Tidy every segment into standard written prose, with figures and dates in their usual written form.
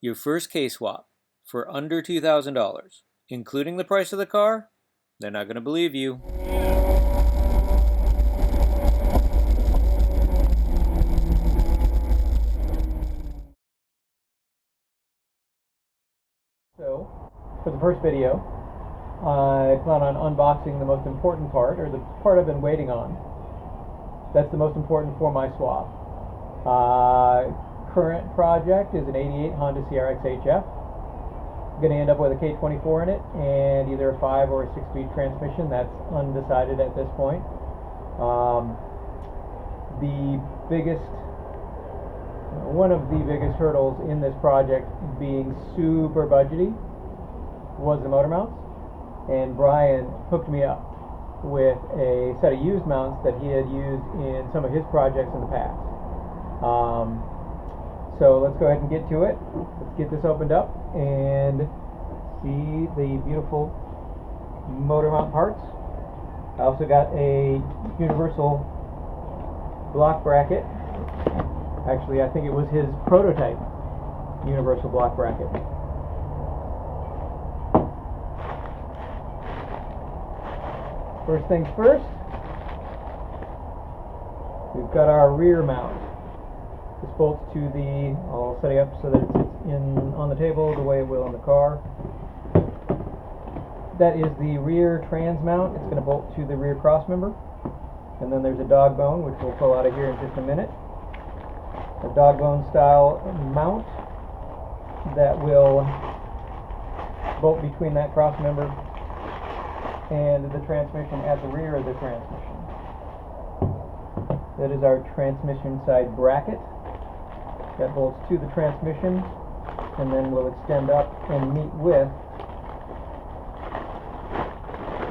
Your first K-swap for under $2,000, including the price of the car? They're not going to believe you. So, for the first video, I plan on unboxing the most important part, or the part I've been waiting on. That's the most important for my swap. Current project is an 88 Honda CRX HF. I'm going to end up with a K24 in it, and either a 5 or a 6-speed transmission. That's undecided at this point. One of the biggest hurdles in this project, being super budgety, was the motor mounts. And Brian hooked me up with a set of used mounts that he had used in some of his projects in the past. So let's go ahead and get to it. Let's get this opened up and see the beautiful motor mount parts. I also got a universal block bracket. Actually, I think it was his prototype universal block bracket. First things first, we've got our rear mount. This bolts to the, I'll set it up so that it sits on the table the way it will in the car. That is the rear trans mount. It's going to bolt to the rear cross member. And then there's a dog bone, which we'll pull out of here in just a minute. A dog bone style mount that will bolt between that cross member and the transmission at the rear of the transmission. That is our transmission side bracket that bolts to the transmission and then will extend up and meet with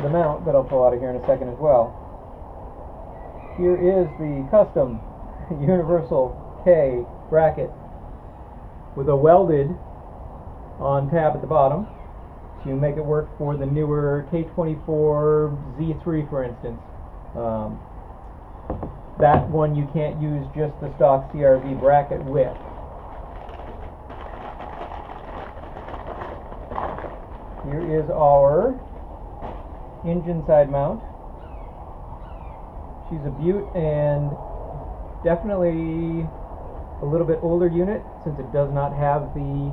the mount that I'll pull out of here in a second as well. Here is the custom universal K bracket with a welded on tab at the bottom to make it work for the newer K24 Z3, for instance. That one you can't use just the stock CRV bracket with. Here is our engine side mount. She's a Butte and definitely a little bit older unit since it does not have the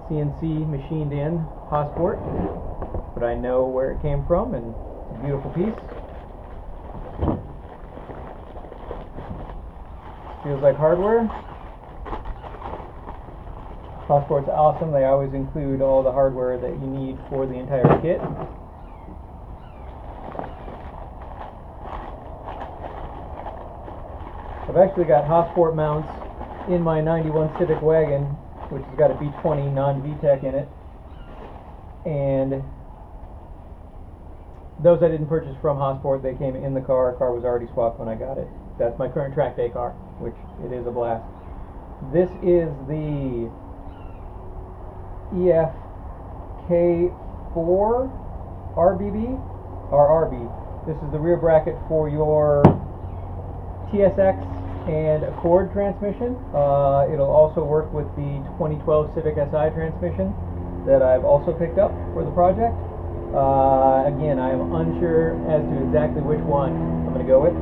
CNC machined in Hasport, but I know where it came from and it's a beautiful piece. Feels like hardware. Hasport's awesome. They always include all the hardware that you need for the entire kit. I've actually got Hasport mounts in my 91 Civic wagon, which has got a B20 non-VTEC in it, and those I didn't purchase from Hasport. They came in the car. The car was already swapped when I got it. That's my current track day car, which it is a blast. This is the K4 RBB or RB. This is the rear bracket for your TSX and Accord transmission. It'll also work with the 2012 Civic Si transmission that I've also picked up for the project. Again, I am unsure as to exactly which one I'm going to go with.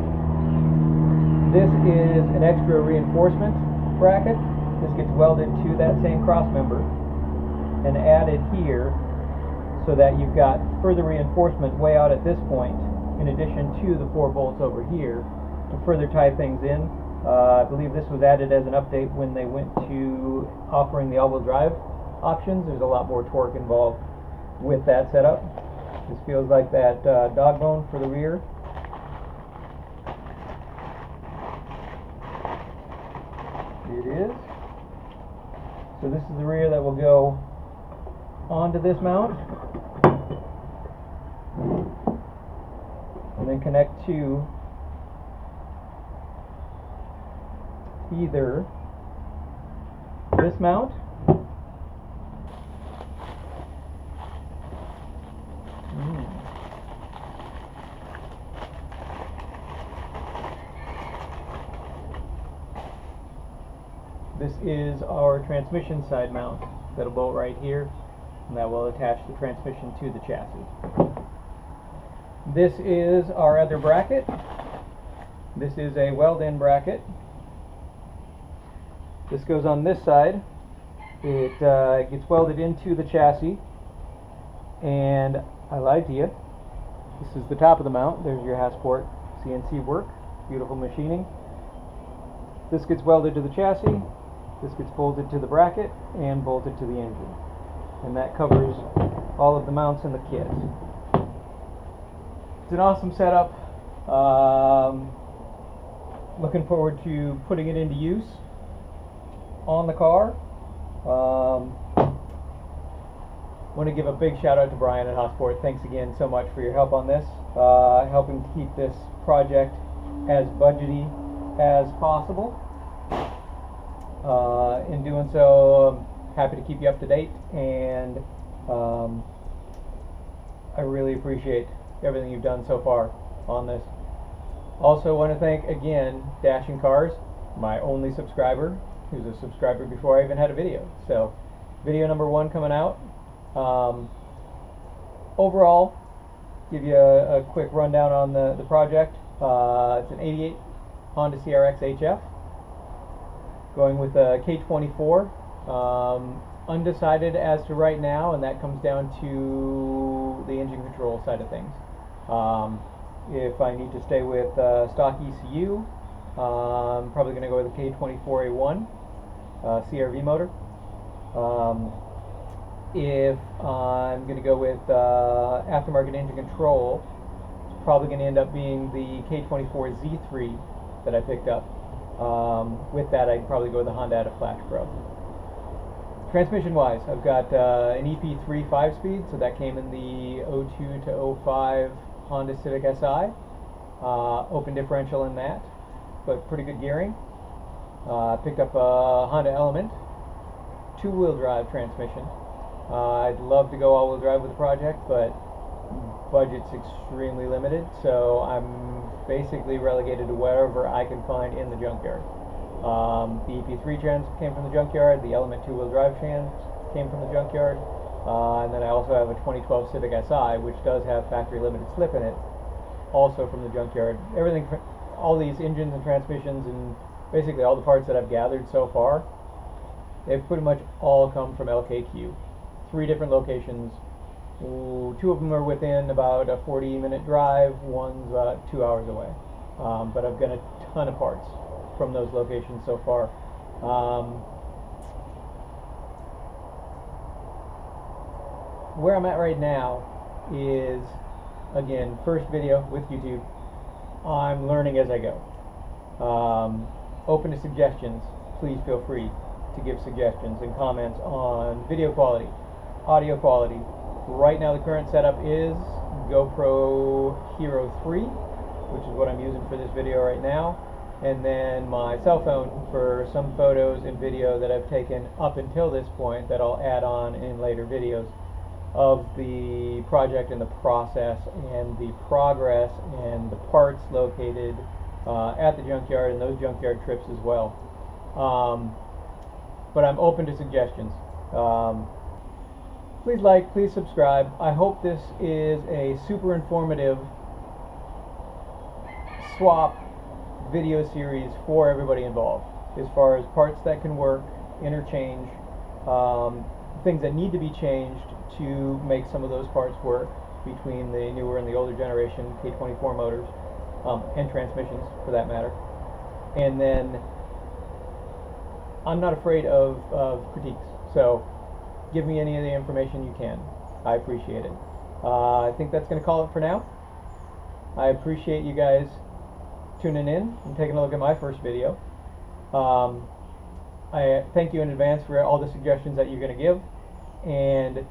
This is an extra reinforcement bracket. This gets welded to that same cross member and added here so that you've got further reinforcement way out at this point, in addition to the 4 bolts over here to further tie things in. I believe this was added as an update when they went to offering the all-wheel drive options. There's a lot more torque involved with that setup. This feels like that dog bone for the rear. It is. So this is the rear that will go onto this mount and then connect to either this mount This is our transmission side mount. that'll bolt right here, and that will attach the transmission to the chassis. This is our other bracket. This is a weld-in bracket. This goes on this side. It gets welded into the chassis, and I lied to you. This is the top of the mount. There's your Hasport CNC work. Beautiful machining. This gets welded to the chassis. This gets bolted to the bracket and bolted to the engine. And that covers all of the mounts in the kit. It's an awesome setup. Looking forward to putting it into use on the car. Want to give a big shout out to Brian at Hasport. Thanks again so much for your help on this, helping to keep this project as budgety as possible. In doing so, I'm happy to keep you up to date, and I really appreciate everything you've done so far on this. Also want to thank again Dashing Cars, my only subscriber, who's a subscriber before I even had a video. So video number 1 coming out. Overall, give you a quick rundown on the project. It's an 88 Honda CRX HF, going with a K24. Undecided as to right now, and that comes down to the engine control side of things. If I need to stay with stock ECU, I'm probably going to go with a K24A1 CRV motor. If I'm going to go with aftermarket engine control, it's probably going to end up being the K24 Z3 that I picked up. With that, I'd probably go with the Honda Flash Pro. Transmission wise, I've got an EP3 5-speed, so that came in the 02 to 05 Honda Civic Si. Open differential in that, but pretty good gearing. Picked up a Honda Element 2-wheel drive transmission. I'd love to go all-wheel drive with the project, but budget's extremely limited, so I'm basically relegated to whatever I can find in the junkyard. The EP3 trans came from the junkyard, the Element 2-wheel drive trans came from the junkyard, and then I also have a 2012 Civic Si, which does have factory limited slip in it, also from the junkyard. Everything, all these engines and transmissions and basically all the parts that I've gathered so far, they've pretty much all come from LKQ. 3 different locations. 2 of them are within about a 40-minute drive, one's about 2 hours away. But I've got a ton of parts from those locations so far. Where I'm at right now is, again, first video with YouTube. I'm learning as I go. Open to suggestions. Please feel free to give suggestions and comments on video quality, audio quality. Right now the current setup is GoPro Hero 3, which is what I'm using for this video right now, and then my cell phone for some photos and video that I've taken up until this point that I'll add on in later videos of the project and the process and the progress and the parts located at the junkyard and those junkyard trips as well. But I'm open to suggestions. Please like, please subscribe. I hope this is a super informative swap video series for everybody involved, as far as parts that can work, interchange, things that need to be changed to make some of those parts work between the newer and the older generation K24 motors, and transmissions for that matter. And then I'm not afraid of critiques, so give me any of the information you can. I appreciate it. I think that's going to call it for now. I appreciate you guys tuning in and taking a look at my first video. I thank you in advance for all the suggestions that you're going to give, and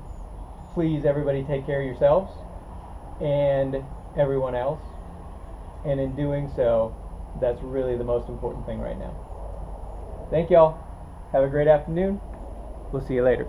please everybody take care of yourselves and everyone else, and in doing so, that's really the most important thing right now. Thank y'all. Have a great afternoon. We'll see you later.